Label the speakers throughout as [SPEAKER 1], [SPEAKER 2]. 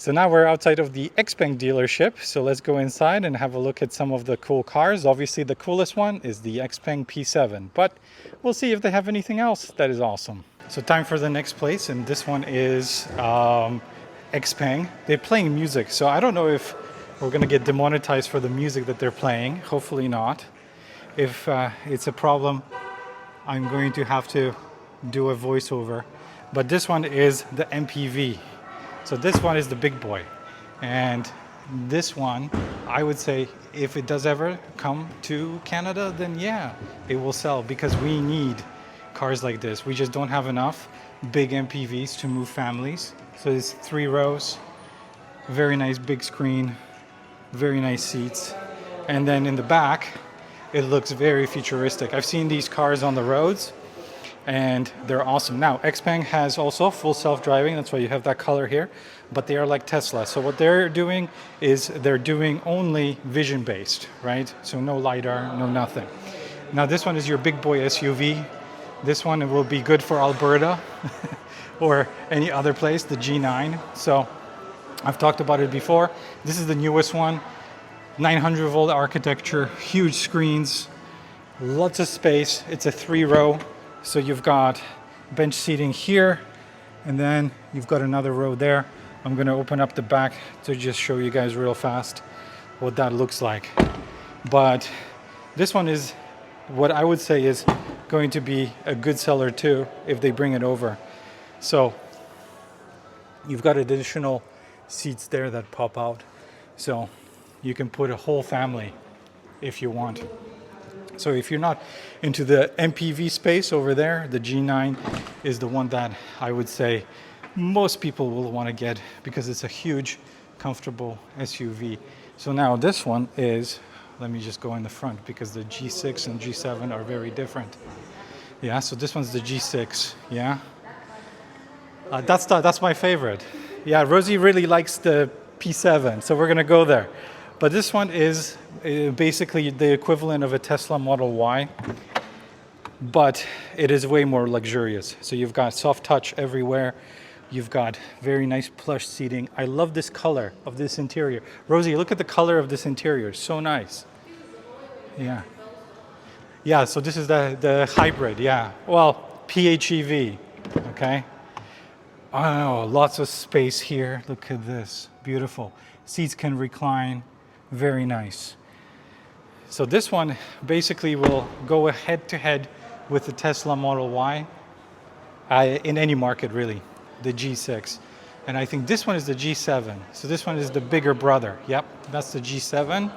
[SPEAKER 1] So now we're outside of the XPeng dealership. So let's go inside and have a look at some of the cool cars. Obviously the coolest one is the XPeng P7, but we'll see if they have anything else that is awesome. So time for the next place, and this one is XPeng. They're playing music, so I don't know if we're gonna get demonetized for the music that they're playing. Hopefully not. If it's a problem, I'm going to have to do a voiceover. But this one is the MPV. So this one is the big boy. And this one, I would say, if it does ever come to Canada, then yeah, it will sell, because we need cars like this. We just don't have enough big MPVs to move families. So it's 3 rows, very nice big screen, very nice seats. And then in the back, it looks very futuristic. I've seen these cars on the roads and they're awesome. Now, XPeng has also full self-driving, that's why you have that color here, but they are like Tesla. So what they're doing is they're doing only vision-based, right? So no LiDAR, no nothing. Now this one is your big boy SUV. This one will be good for Alberta or any other place, the G9. So I've talked about it before. This is the newest one, 900 volt architecture, huge screens, lots of space. It's a 3-row. So you've got bench seating here, and then you've got another row there. I'm gonna open up the back to just show you guys real fast what that looks like. But this one is what I would say is going to be a good seller too, if they bring it over. So you've got additional seats there that pop out. So you can put a whole family if you want. So if you're not into the MPV space over there, the G9 is the one that I would say most people will want to get, because it's a huge, comfortable SUV. So now this one is, let me just go in the front, because the G6 and G7 are very different. Yeah, so this one's the G6, yeah. That's my favorite. Yeah, Rosie really likes the P7, so we're gonna go there. But this one is basically the equivalent of a Tesla Model Y, but it is way more luxurious. So you've got soft touch everywhere. You've got very nice plush seating. I love this color of this interior. Rosie, look at the color of this interior. It's so nice. Yeah. Yeah, so this is the hybrid, yeah. Well, PHEV, okay. Oh, lots of space here. Look at this, beautiful. Seats can recline, very nice. So this one basically will go head to head with the Tesla Model Y in any market really, the G6. And I think this one is the G7. So this one is the bigger brother. Yep, that's the G7.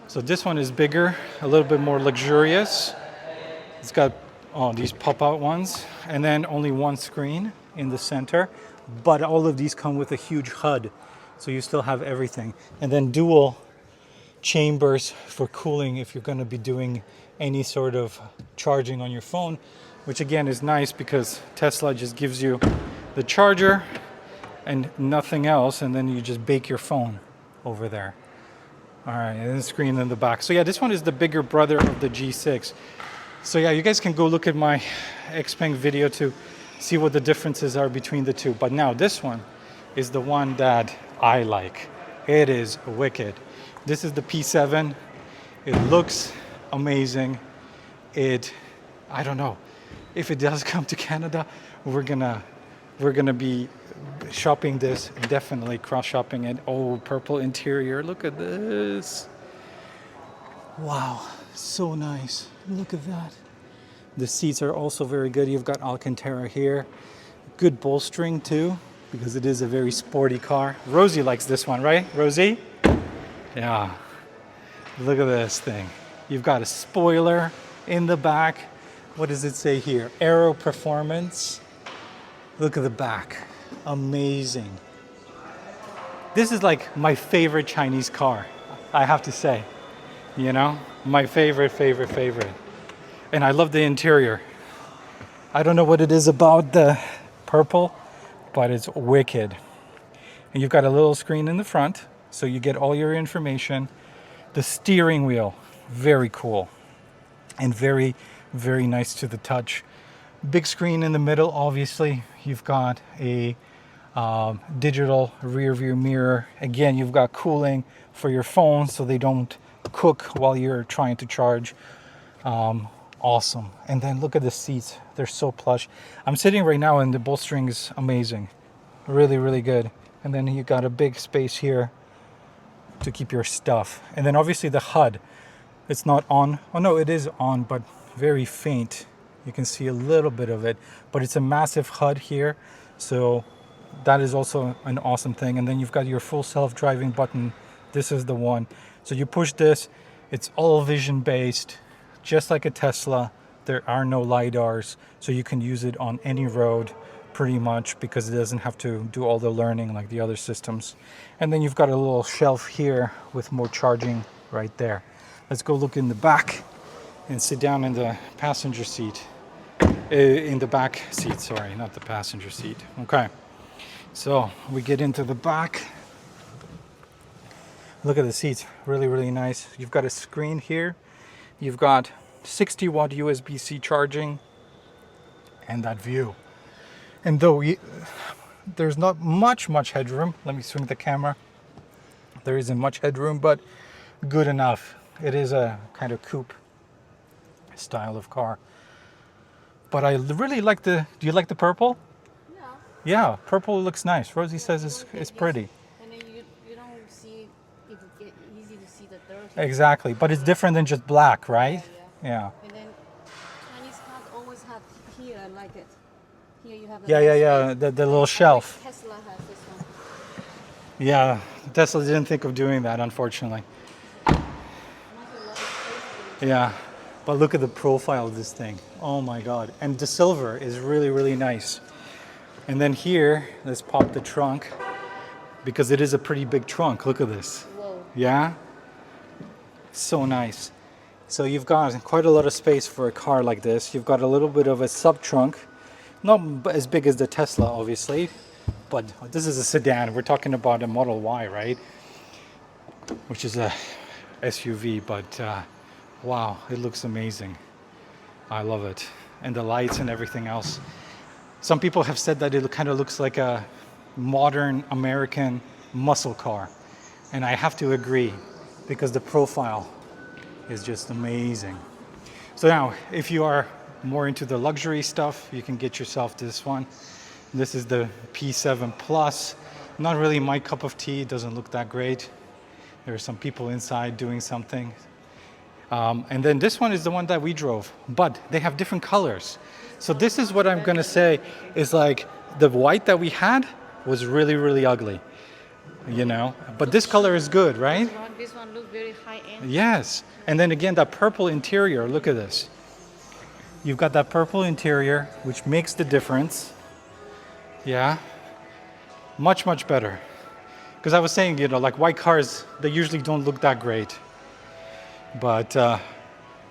[SPEAKER 1] So this one is bigger, a little bit more luxurious. It's got these pop-out ones, and then only one screen in the center. But all of these come with a huge HUD, so you still have everything. And then dual chambers for cooling if you're going to be doing any sort of charging on your phone, which again is nice because Tesla just gives you the charger and nothing else, and then you just bake your phone over there. All right, and the screen in the back. So yeah, this one is the bigger brother of the G6. So yeah, you guys can go look at my XPeng video to see what the differences are between the two. But now this one is the one that I like. It is wicked. This is the P7. It looks amazing. I don't know, if it does come to Canada, we're gonna be shopping this, definitely cross-shopping it. Oh, purple interior, look at this. Wow, so nice. Look at that. The seats are also very good. You've got Alcantara here. Good bolstering too, because it is a very sporty car. Rosie likes this one, right, Rosie? Yeah, look at this thing. You've got a spoiler in the back. What does it say here? Aero Performance. Look at the back, amazing. This is like my favorite Chinese car, I have to say. You know, my favorite. And I love the interior. I don't know what it is about the purple, but it's wicked. And you've got a little screen in the front, so you get all your information. The steering wheel, very cool. And very, very nice to the touch. Big screen in the middle, obviously. You've got a digital rear view mirror. Again, you've got cooling for your phone so they don't cook while you're trying to charge. Awesome. And then look at the seats. They're so plush. I'm sitting right now and the bolstering is amazing. Really, really good. And then you got a big space here to keep your stuff. And then obviously the HUD, it's not on. Oh no, it is on, but very faint. You can see a little bit of it, but it's a massive HUD here. So that is also an awesome thing. And then you've got your full self-driving button. This is the one. So you push this, it's all vision based, just like a Tesla. There are no LiDARs, so you can use it on any road pretty much because it doesn't have to do all the learning like the other systems. And then you've got a little shelf here with more charging right there. Let's go look in the back and sit down in the passenger seat. In the back seat, sorry, not the passenger seat. Okay, so we get into the back. Look at the seats, really, really nice. You've got a screen here. You've got 60-watt USB-C charging and that view. And though there's not much headroom, let me swing the camera. There isn't much headroom, but good enough. It is a kind of coupe style of car. But I really like do you like the purple?
[SPEAKER 2] Yeah.
[SPEAKER 1] Yeah, purple looks nice. Rosie says it's pretty.
[SPEAKER 2] And then you don't see, it get easy to see the dirt.
[SPEAKER 1] Exactly, but it's different than just black, right?
[SPEAKER 2] Yeah. And then Chinese cars always have here, I like it. Here you have the
[SPEAKER 1] Yeah, the little shelf.
[SPEAKER 2] Like Tesla has this one.
[SPEAKER 1] Yeah, Tesla didn't think of doing that, unfortunately. Yeah, but look at the profile of this thing. Oh my God. And the silver is really, really nice. And then here, let's pop the trunk because it is a pretty big trunk. Look at this.
[SPEAKER 2] Whoa.
[SPEAKER 1] Yeah? So nice. So you've got quite a lot of space for a car like this. You've got a little bit of a sub-trunk. Not as big as the Tesla, obviously, but this is a sedan. We're talking about a Model Y, right? Which is a SUV, but wow, it looks amazing. I love it. And the lights and everything else. Some people have said that it kind of looks like a modern American muscle car. And I have to agree because the profile is just amazing. So now, if you are more into the luxury stuff, you can get yourself this one. This is the P7 Plus. Not really my cup of tea. It doesn't look that great. There are some people inside doing something. And then this one is the one that we drove, but they have different colors. So this is what I'm gonna say is like the white that we had was really, really ugly, you know, but this color is good, right?
[SPEAKER 2] This one looks very high end.
[SPEAKER 1] Yes. And then again, that purple interior, look at this. You've got that purple interior, which makes the difference. Yeah. Much better. Because I was saying, you know, like white cars, they usually don't look that great. But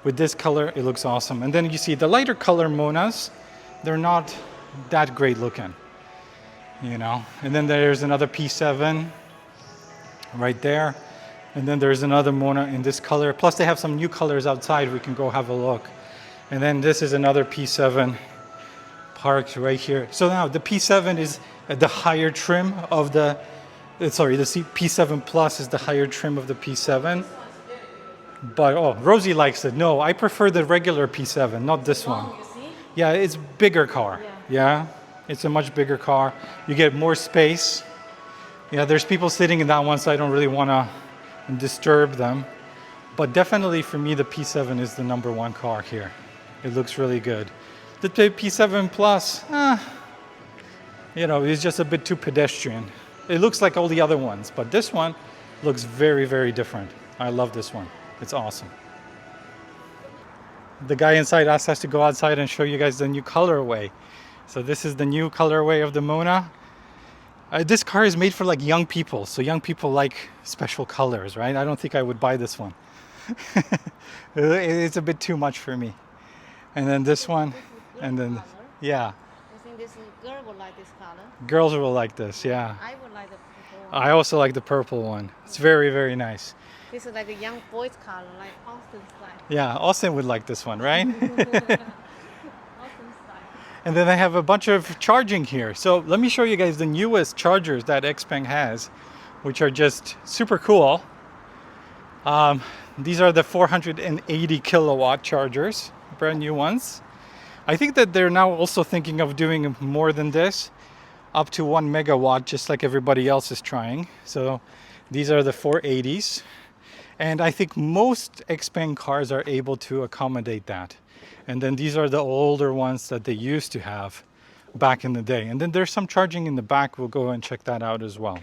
[SPEAKER 1] with this color, it looks awesome. And then you see the lighter color Monas, they're not that great looking, you know. And then there's another P7 right there. And then there's another Mona in this color. Plus they have some new colors outside. We can go have a look. And then this is another P7 parked right here. So now the P7 is the higher trim of the, sorry, the P7 Plus is the higher trim of the P7. But, oh, Rosie likes it. No, I prefer the regular P7, not this one.
[SPEAKER 2] You see?
[SPEAKER 1] Yeah, it's bigger car. Yeah, it's a much bigger car. You get more space. Yeah, there's people sitting in that one, so I don't really want to disturb them. But definitely for me, the P7 is the #1 car here. It looks really good. The P7 Plus, you know, is just a bit too pedestrian. It looks like all the other ones, but this one looks very, very different. I love this one. It's awesome. The guy inside asked us to go outside and show you guys the new colorway. So this is the new colorway of the Mona. This car is made for like young people, so young people like special colors, right? I don't think I would buy this one. It's a bit too much for me. And then this one, and then, yeah.
[SPEAKER 2] I think this girl would like this color.
[SPEAKER 1] Girls will like this, yeah.
[SPEAKER 2] I would like the purple one.
[SPEAKER 1] I also like the purple one. It's very, very nice.
[SPEAKER 2] This is like a young boy's color, like Austin style.
[SPEAKER 1] Yeah, Austin would like this one, right?
[SPEAKER 2] Austin style.
[SPEAKER 1] And then they have a bunch of charging here. So let me show you guys the newest chargers that XPeng has, which are just super cool. These are the 480 kilowatt chargers, brand new ones. I think that they're now also thinking of doing more than this, up to 1 megawatt, just like everybody else is trying. So these are the 480s. And I think most XPeng cars are able to accommodate that. And then these are the older ones that they used to have back in the day. And then there's some charging in the back. We'll go and check that out as well.